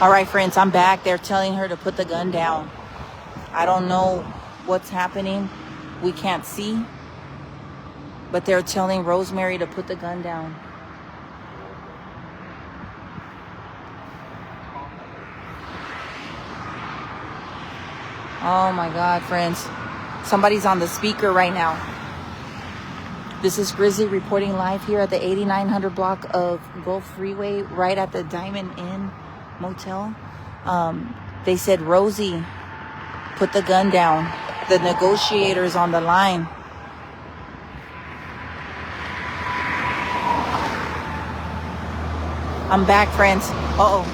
All right, friends, I'm back. They're telling her to put the gun down. I don't know what's happening. We can't see. But they're telling Rosemary to put the gun down. Oh my God, friends. Somebody's on the speaker right now. This is Grizzly reporting live here at the 8900 block of Gulf Freeway, right at the Diamond Inn Motel. They said, Rosie, put the gun down. The negotiator's on the line. I'm back, friends. Uh-oh.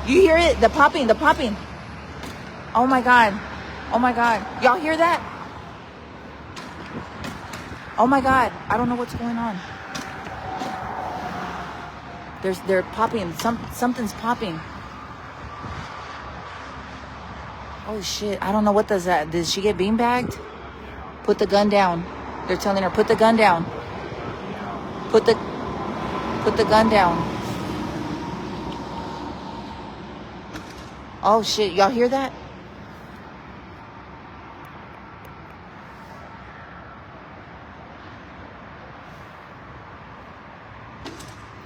You hear it? The popping, the popping. Oh my God. Oh my God. Y'all hear that? Oh my God. I don't know what's going on. They're popping. Something's popping. Oh shit. I don't know what does that. Did she get beanbagged? Put the gun down. They're telling her, put the gun down. Put the gun down. Oh shit. Y'all hear that?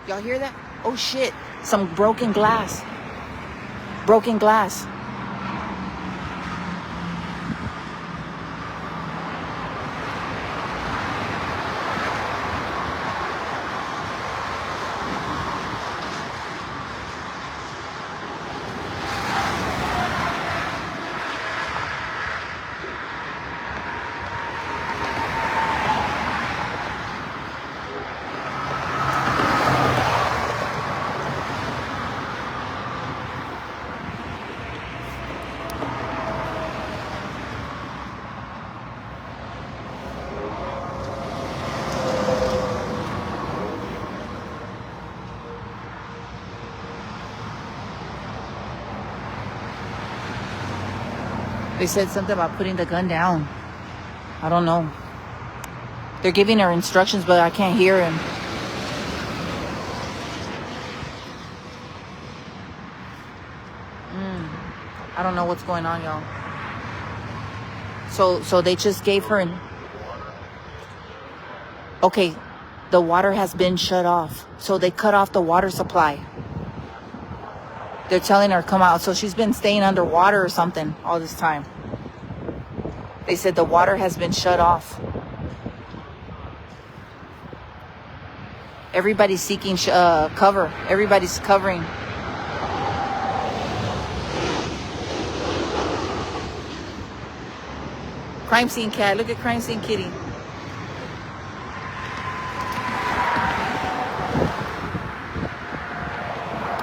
Y'all hear that? Oh shit. Some broken glass. Broken glass. They said something about putting the gun down. I don't know. They're giving her instructions, but I can't hear him. I don't know what's going on, y'all. So they just gave her an... Okay, the water has been shut off. So they cut off the water supply. They're telling her come out. So she's been staying underwater or something all this time. They said the water has been shut off. Everybody's seeking cover. Everybody's covering. Crime scene cat. Look at crime scene kitty.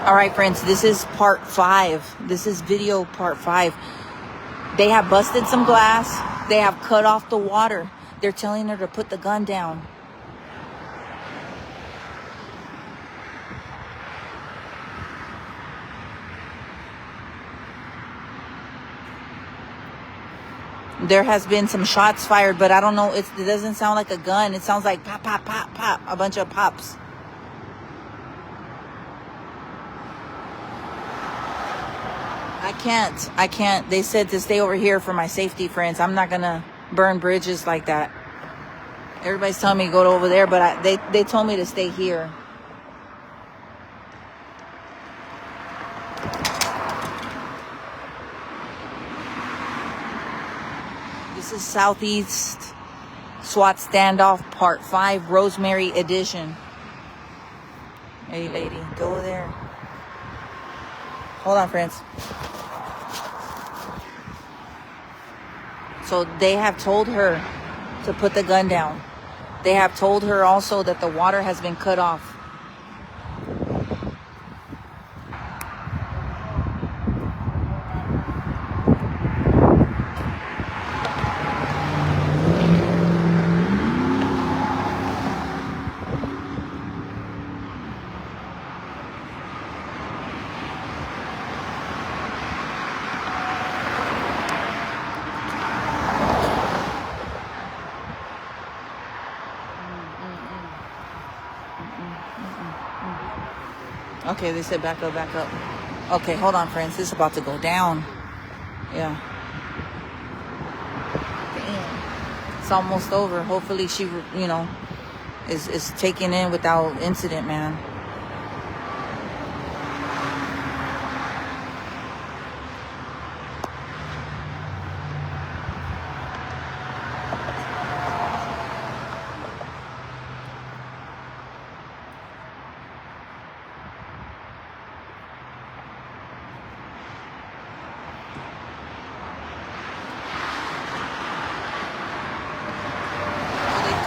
All right, friends, this is part 5. This is video part 5. They have busted some glass. They have cut off the water. They're telling her to put the gun down. There has been some shots fired, but I don't know. It doesn't sound like a gun. It sounds like pop, pop, pop, pop. A bunch of pops. I can't. They said to stay over here for my safety, friends. I'm not going to burn bridges like that. Everybody's telling me to go over there, but they told me to stay here. This is Southeast SWAT Standoff Part 5, Rosemary Edition. Hey, lady, go there. Hold on, friends. So they have told her to put the gun down. They have told her also that the water has been cut off. Okay, they said back up, back up. Okay, hold on, friends. This is about to go down. Yeah. Damn. It's almost over. Hopefully she, you know, is taken in without incident, man.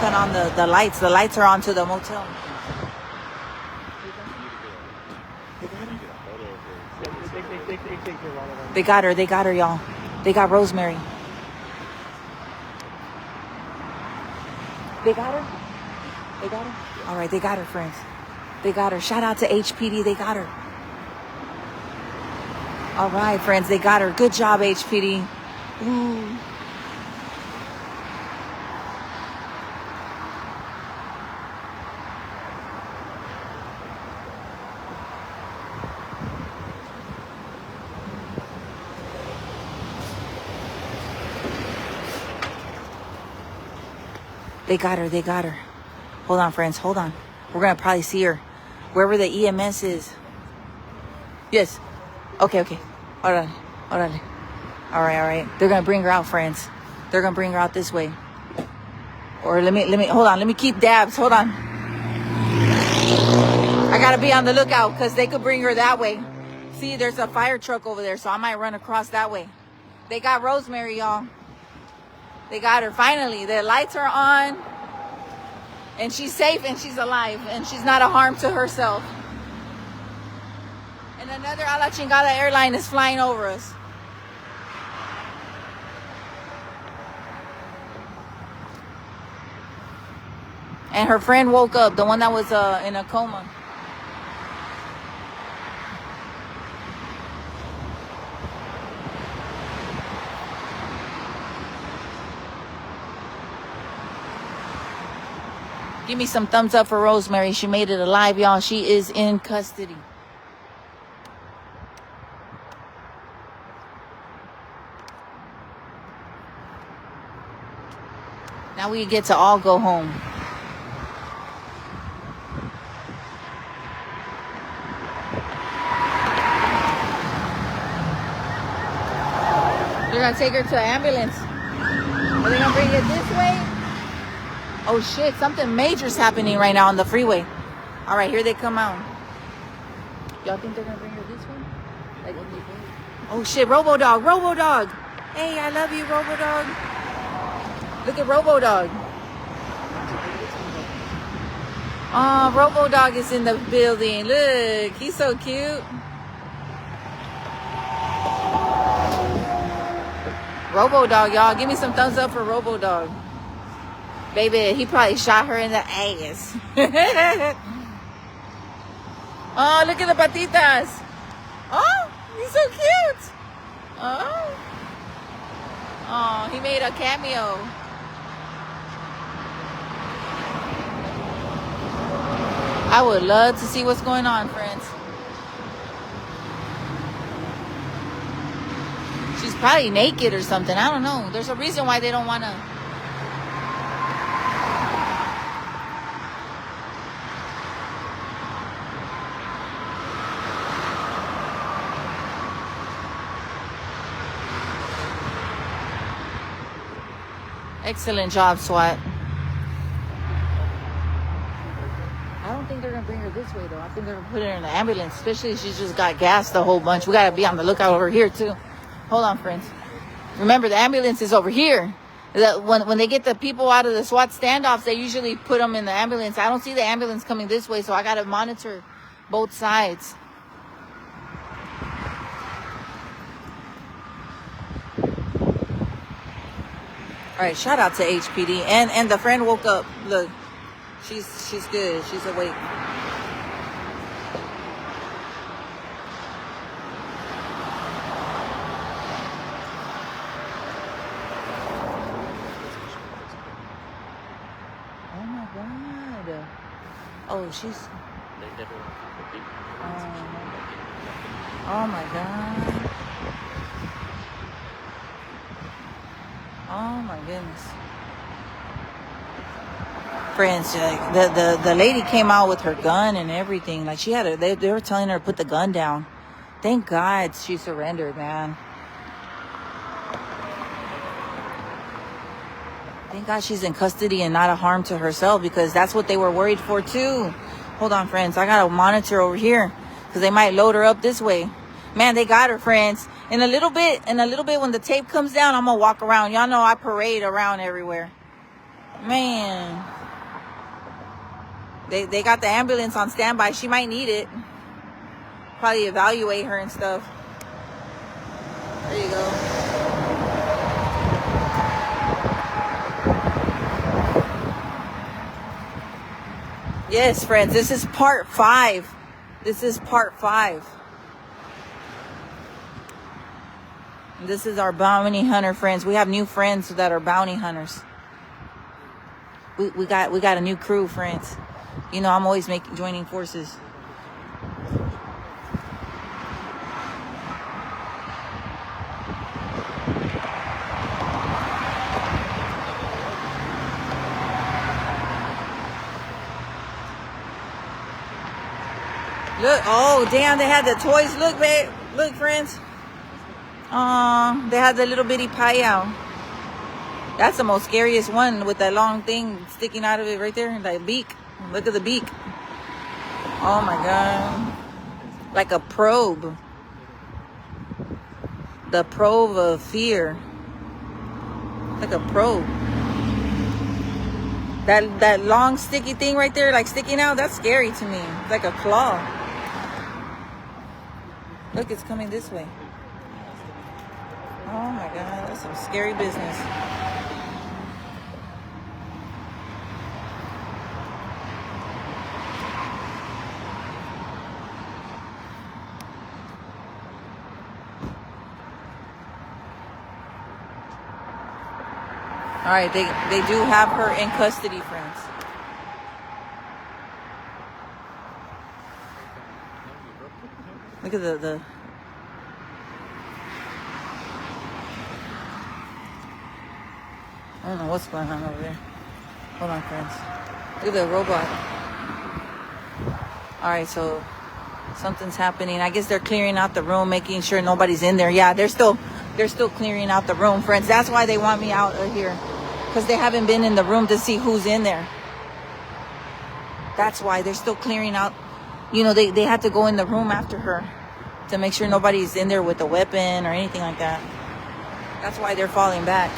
Cut on the lights. The lights are on to the motel. They got her. They got her, y'all. They got Rosemary. They got her? They got her? All right, they got her, friends. They got her. Shout out to HPD. They got her. All right, friends. They got her. Good job, HPD. Ooh. They got her. They got her. Hold on, friends. Hold on. We're going to probably see her wherever the EMS is. Yes. Okay, okay. Hold on. Hold on. All right, all right. They're going to bring her out, friends. They're going to bring her out this way. Or let me, hold on. Let me keep dabs. Hold on. I got to be on the lookout because they could bring her that way. See, there's a fire truck over there, so I might run across that way. They got Rosemary, y'all. They got her. Finally, the lights are on. And she's safe and she's alive. And she's not a harm to herself. And another a la chingada airline is flying over us. And her friend woke up. The one that was in a coma. Give me some thumbs up for Rosemary. She made it alive, y'all. She is in custody. Now we get to all go home. They're going to take her to an ambulance. Are they going to bring it this way? Oh shit, something major's happening right now on the freeway. All right, here they come out. Y'all think they're gonna bring her this way? Like, oh shit, Robo-Dog, Robo-Dog. Hey, I love you, Robo-Dog. Look at Robo-Dog. Oh, Robo-Dog is in the building. Look, he's so cute. Robo-Dog, y'all. Give me some thumbs up for Robo-Dog. Baby, he probably shot her in the ass. Oh, look at the patitas. Oh, he's so cute. Oh. Oh, he made a cameo. I would love to see what's going on, friends. She's probably naked or something. I don't know. There's a reason why they don't want to. Excellent job, SWAT. I don't think they're going to bring her this way, though. I think they're going to put her in the ambulance, especially if she just got gassed a whole bunch. We got to be on the lookout over here, too. Hold on, friends. Remember, the ambulance is over here. When they get the people out of the SWAT standoffs, they usually put them in the ambulance. I don't see the ambulance coming this way, so I got to monitor both sides. All right, shout out to HPD. And the friend woke up. Look, she's good. She's awake. Oh my God. Oh, she's. Oh my God. Oh my goodness. Friends, the lady came out with her gun and everything. Like she had they were telling her to put the gun down. Thank God she surrendered, man. Thank God she's in custody and not a harm to herself, because that's what they were worried for too. Hold on, friends. I got a monitor over here because they might load her up this way. Man, they got her, friends. In a little bit, when the tape comes down, I'm going to walk around. Y'all know I parade around everywhere. Man. They got the ambulance on standby. She might need it. Probably evaluate her and stuff. There you go. Yes, friends, this is part 5. This is part 5. This is our bounty hunter friends. We have new friends that are bounty hunters. We got a new crew, friends. You know, I'm always joining forces. Look, oh damn, they had the toys. Look, babe. Look, friends. They had the little bitty payao. That's the most scariest one, with that long thing sticking out of it right there. That beak. Look at the beak. Oh my God. Like a probe. The probe of fear. Like a probe. That long sticky thing right there, like sticking out, that's scary to me. It's like a claw. Look, it's coming this way. Oh my God, that's some scary business. All right, they do have her in custody, friends. Look at the I don't know what's going on over there. Hold on, friends. Look at the robot. All right, so something's happening. I guess they're clearing out the room, making sure nobody's in there. Yeah, they're still clearing out the room, friends. That's why they want me out of here, because they haven't been in the room to see who's in there. That's why they're still clearing out. You know, they had to go in the room after her to make sure nobody's in there with a weapon or anything like that. That's why they're falling back.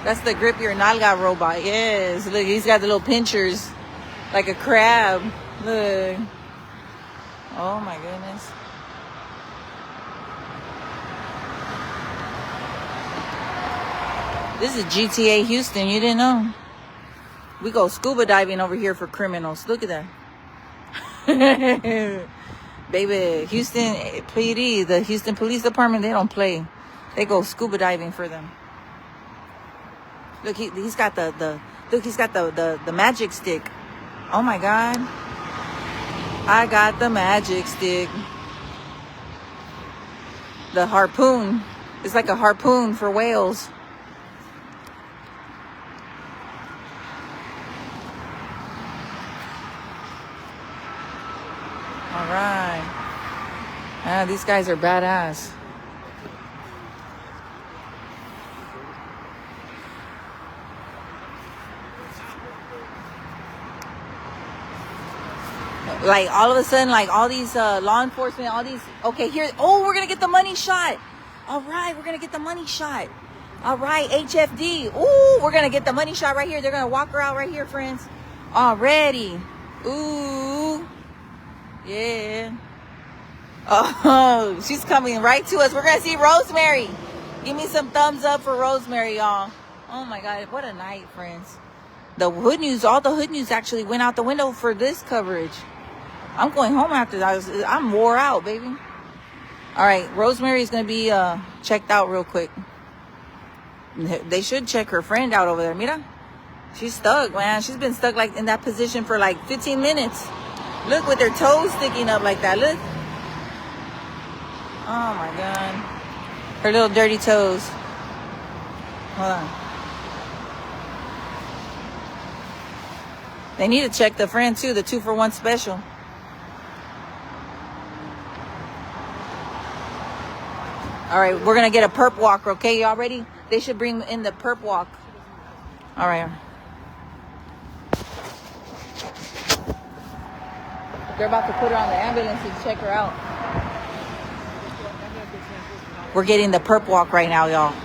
That's the grip your nalga robot. Yes, look, he's got the little pinchers like a crab. Look. Oh my goodness. This is GTA Houston. You didn't know? We go scuba diving over here for criminals. Look at that. Baby, Houston PD, the Houston Police Department, they don't play. They go scuba diving for them. Look, he's got the magic stick. Oh my God. I got the magic stick. The harpoon. It's like a harpoon for whales. All right. Ah, these guys are badass. Like all of a sudden, like all these law enforcement, all these, okay, here, oh, we're gonna get the money shot. All right, we're gonna get the money shot. All right, HFD. Ooh, we're going to get the money shot right here. They're going to walk her out right here, friends. Already. Ooh. Yeah. Oh, she's coming right to us. We're going to see Rosemary. Give me some thumbs up for Rosemary, y'all. Oh, my God. What a night, friends. The hood news, all the hood news actually went out the window for this coverage. I'm going home after that. I'm wore out, baby. All right, Rosemary is going to be checked out real quick. They should check her friend out over there. Mira, she's stuck, man. She's been stuck like in that position for like 15 minutes. Look, with her toes sticking up like that. Look. Oh my God. Her little dirty toes. Hold on. They need to check the friend too, the 2-for-1 special. All right, we're going to get a perp walk, okay? Y'all ready? They should bring in the perp walk. All right. They're about to put her on the ambulance and check her out. We're getting the perp walk right now, y'all.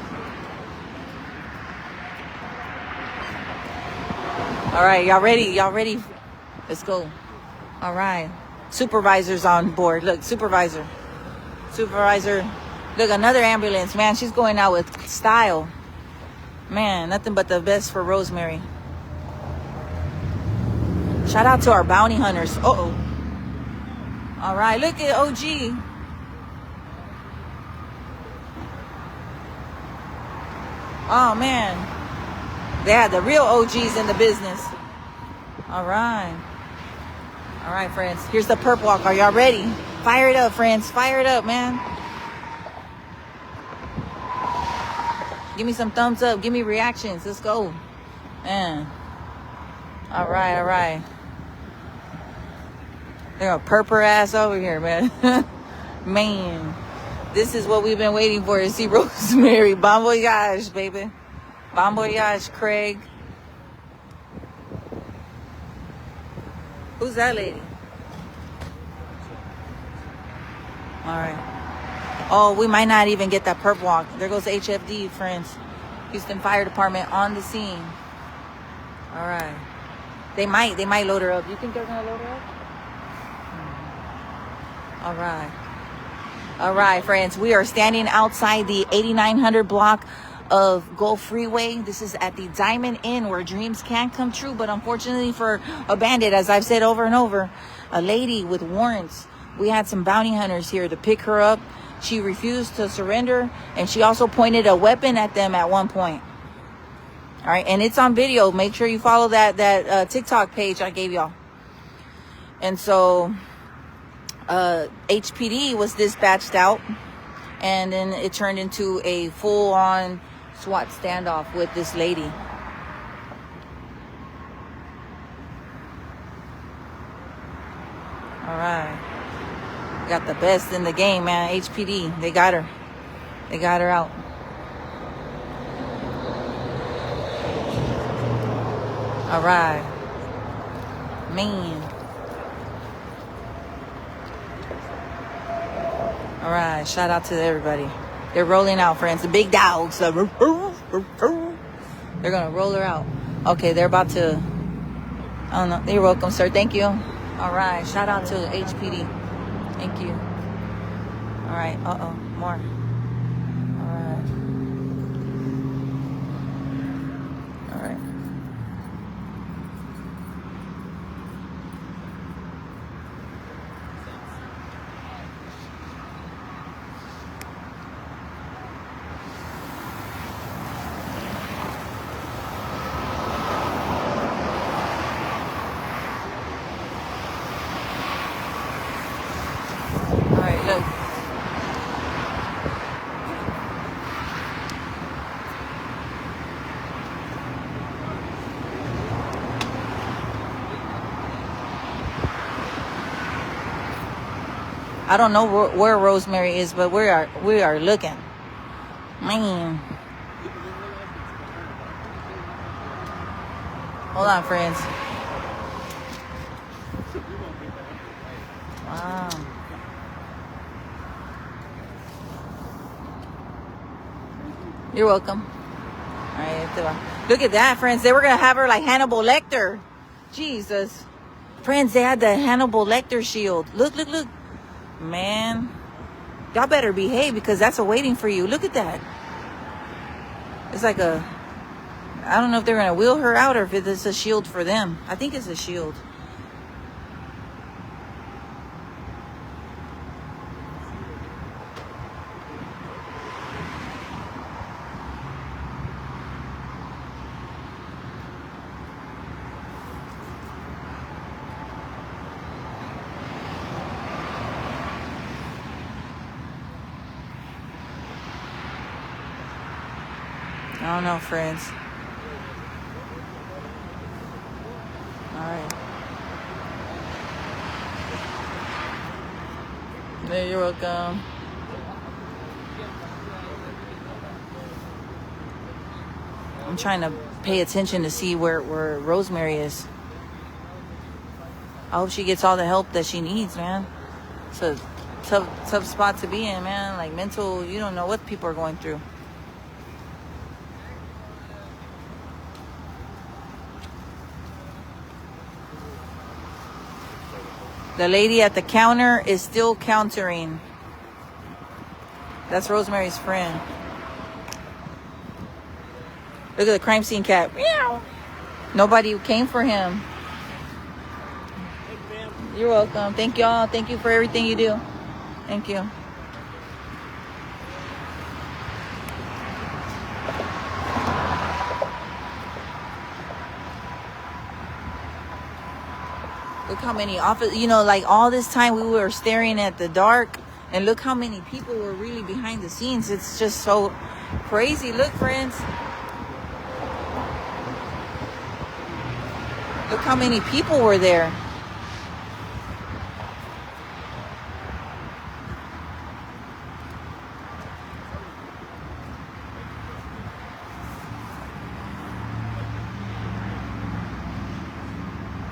All right, y'all ready? Y'all ready? Let's go. All right. Supervisor's on board. Look, supervisor. Supervisor. Look, another ambulance. Man, she's going out with style. Man, nothing but the best for Rosemary. Shout out to our bounty hunters. Uh-oh. All right, look at OG. Oh, man. They had the real OGs in the business. All right. All right, friends. Here's the perp walk. Are y'all ready? Fire it up, friends. Fire it up, man. Give me some thumbs up. Give me reactions. Let's go. Man. All right, all right. They're gonna perp her ass over here, man. Man. This is what we've been waiting for to see Rosemary. Bon voyage, baby. Bon voyage, Craig. Who's that lady? All right. Oh, we might not even get that perp walk. There goes HFD, friends. Houston Fire Department on the scene. All right. They might load her up. You think they're going to load her up? All right. All right, friends. We are standing outside the 8900 block of Gulf Freeway. This is at the Diamond Inn, where dreams can come true. But unfortunately for a bandit, as I've said over and over, a lady with warrants. We had some bounty hunters here to pick her up. She refused to surrender, and she also pointed a weapon at them at one point. All right, and it's on video. Make sure you follow that TikTok page I gave y'all. And so HPD was dispatched out, and then it turned into a full-on SWAT standoff with this lady. All right. Got the best in the game, man. HPD. They got her. They got her out. All right. Man. All right. Shout out to everybody. They're rolling out, friends. The big dogs. They're going to roll her out. Okay, they're about to... I don't know. You're welcome, sir. Thank you. All right. Shout out to HPD. Thank you. All right. Uh-oh. More. All right. All right. I don't know where Rosemary is, but we are looking. Man. Hold on, friends. Wow. You're welcome. te va. Look at that, friends. They were going to have her like Hannibal Lecter. Jesus. Friends, they had the Hannibal Lecter shield. Look, look, look. Man. Y'all better behave because that's awaiting for you. Look at that. It's like a... I don't know if they're going to wheel her out or if it's a shield for them. I think it's a shield. I don't know, friends. All right. You're welcome. I'm trying to pay attention to see where Rosemary is. I hope she gets all the help that she needs, man. It's a tough spot to be in, man. Like mental, you don't know what people are going through. The lady at the counter is still countering. That's Rosemary's friend. Look at the crime scene cat. Meow. Nobody came for him. You're welcome. Thank y'all. Thank you for everything you do. Thank you. Look how many office, like all this time we were staring at the dark, and look how many people were really behind the scenes. It's just so crazy. Look, friends. Look how many people were there.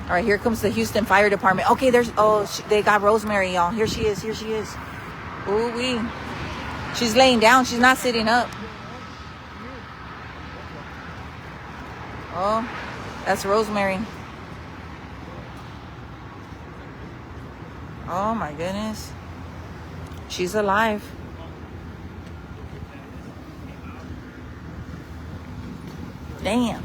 All right, here comes the Houston Fire Department. Okay, they got Rosemary, y'all. Here she is. Ooh-wee. She's laying down. She's not sitting up. Oh, that's Rosemary. Oh, my goodness. She's alive. Damn.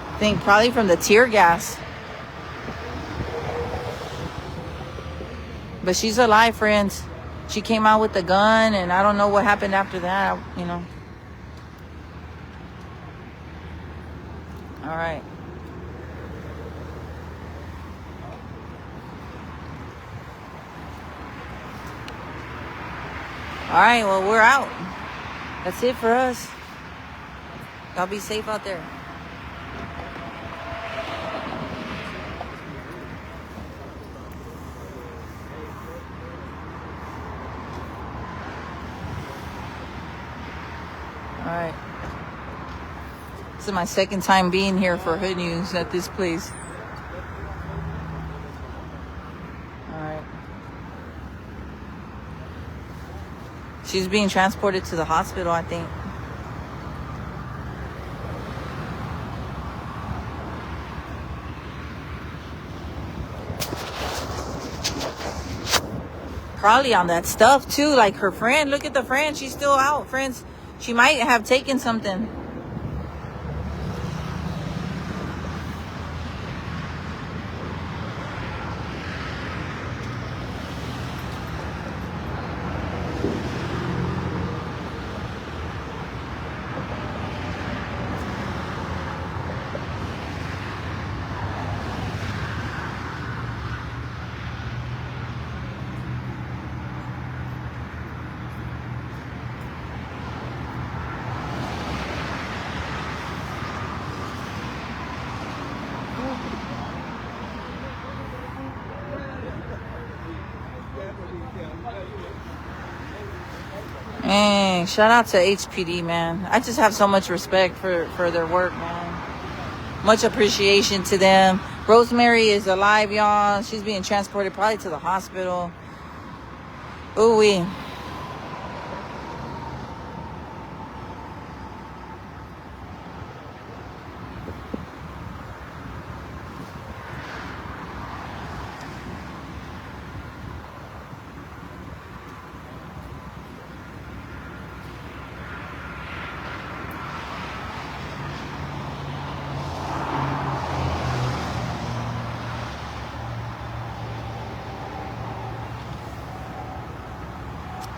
I think probably from the tear gas. But she's alive, friends. She came out with the gun, and I don't know what happened after that, All right. All right, well, we're out. That's it for us. Y'all be safe out there. All right. This is my second time being here for Hood News at this place. All right. She's being transported to the hospital, I think. Probably on that stuff too, like her friend. Look at the friend. She's still out, friends. She might have taken something. Man, shout out to HPD, man. I just have so much respect for their work, man. Much appreciation to them. Rosemary is alive, y'all. She's being transported probably to the hospital. Ooh-wee.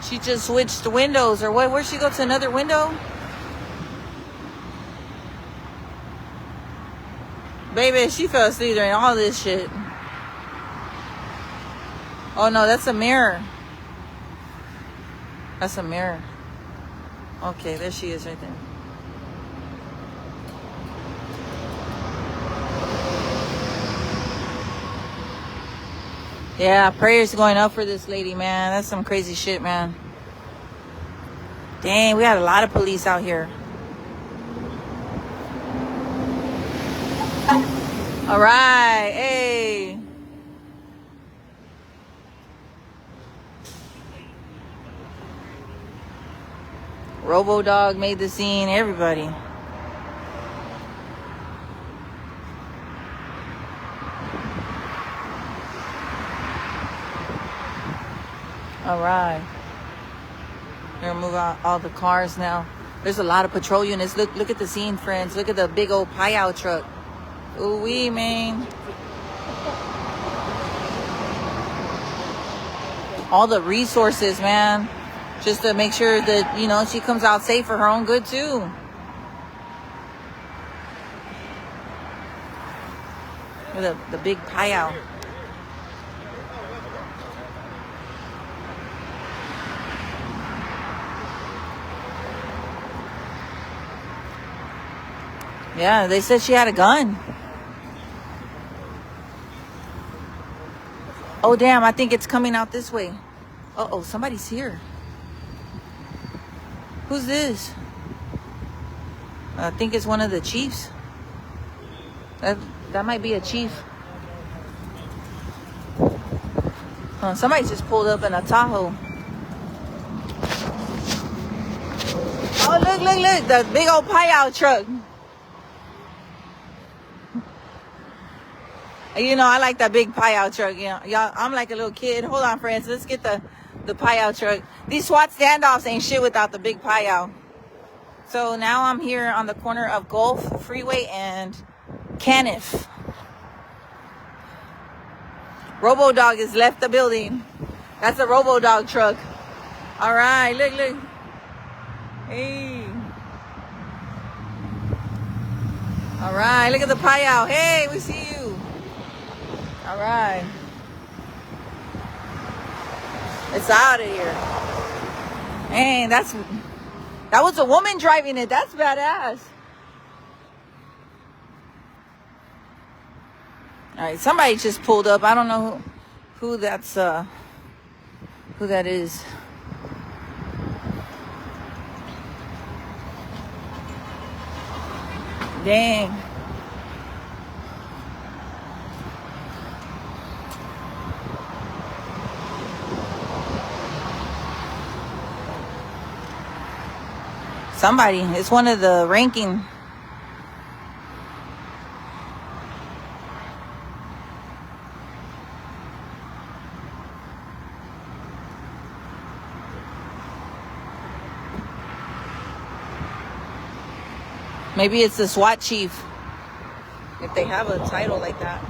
She just switched windows, or what? Where'd she go, to another window? Baby, she fell asleep during all this shit. Oh no, that's a mirror. That's a mirror. Okay, there she is right there. Yeah, prayers going up for this lady, man. That's some crazy shit, man. Dang, we had a lot of police out here. All right, hey. Robo-Dog made the scene, everybody. All right. We're gonna move out all the cars now. There's a lot of patrol units. Look at the scene, friends. Look at the big old pie-out truck. Ooh-wee, man. All the resources, man. Just to make sure that, you know, she comes out safe for her own good, too. Look at the big pie-out. Yeah, they said she had a gun. Oh, damn, I think it's coming out this way. Uh-oh, somebody's here. Who's this? I think it's one of the chiefs. That might be a chief. Somebody just pulled up in a Tahoe. Oh, look, the big old pie-out truck. You know, I like that big pie-out truck. You know, y'all, I'm like a little kid. Hold on, friends. Let's get the pie-out truck. These SWAT standoffs ain't shit without the big pie-out. So now I'm here on the corner of Gulf Freeway and Caniff. Robo-Dog has left the building. That's a Robo-Dog truck. All right, look. Hey. All right, look at the pie-out. Hey, we see you. All right. It's out of here. Man, that was a woman driving it. That's badass. All right, somebody just pulled up. I don't know who that is. Dang. Somebody. It's one of the ranking. Maybe it's the SWAT chief, if they have a title like that.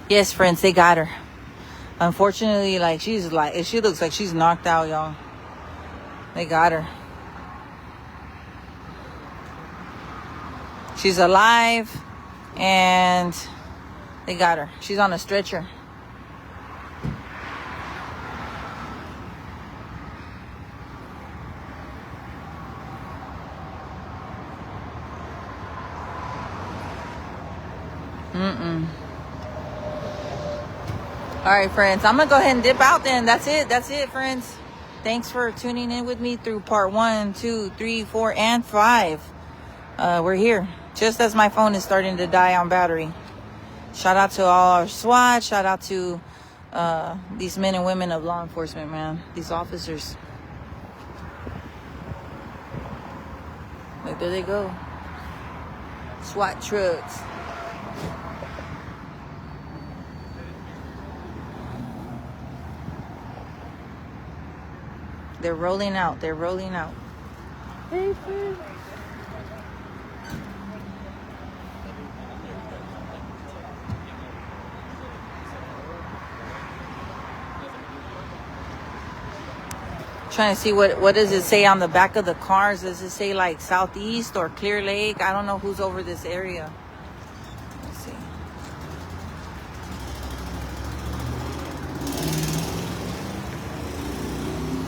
Yes, friends, they got her. Unfortunately, she looks like she's knocked out, y'all. They got her. She's alive, and they got her. She's on a stretcher. Mm-mm. All right, friends. I'm going to go ahead and dip out then. That's it. That's it, friends. Thanks for tuning in with me through part 1, 2, 3, 4, and 5. We're here. Just as my phone is starting to die on battery. Shout out to all our SWAT. Shout out to these men and women of law enforcement, man. These officers. Look, there they go. SWAT trucks. They're rolling out. They're rolling out. Hey, friend. Trying to see what does it say on the back of the cars. Does it say like Southeast or Clear Lake? I don't know who's over this area. Let's see.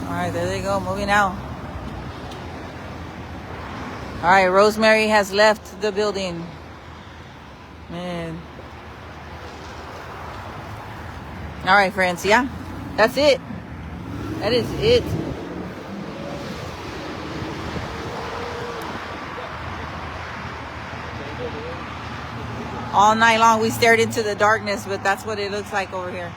All right, there they go, moving out. All right, Rosemary has left the building. Man. All right, friends, yeah, that's it. That is it. All night long we stared into the darkness, but that's what it looks like over here.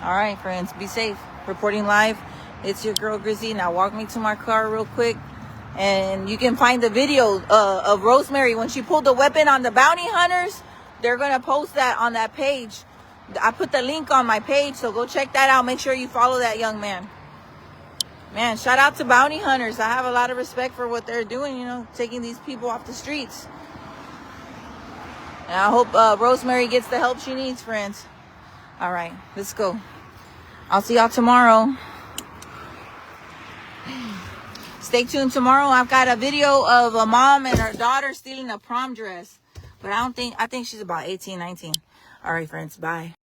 All right, friends, be safe. Reporting live. It's your girl Grizzy. Now walk me to my car real quick, and you can find the video of Rosemary when she pulled the weapon on the bounty hunters. They're gonna post that on that page. I put the link on my page, so go check that out. Make sure you follow that young man. Man, shout out to bounty hunters. I have a lot of respect for what they're doing, you know, taking these people off the streets. And I hope Rosemary gets the help she needs, friends. All right, let's go. I'll see y'all tomorrow. Stay tuned tomorrow. I've got a video of a mom and her daughter stealing a prom dress. But I think she's about 18, 19. All right, friends, bye.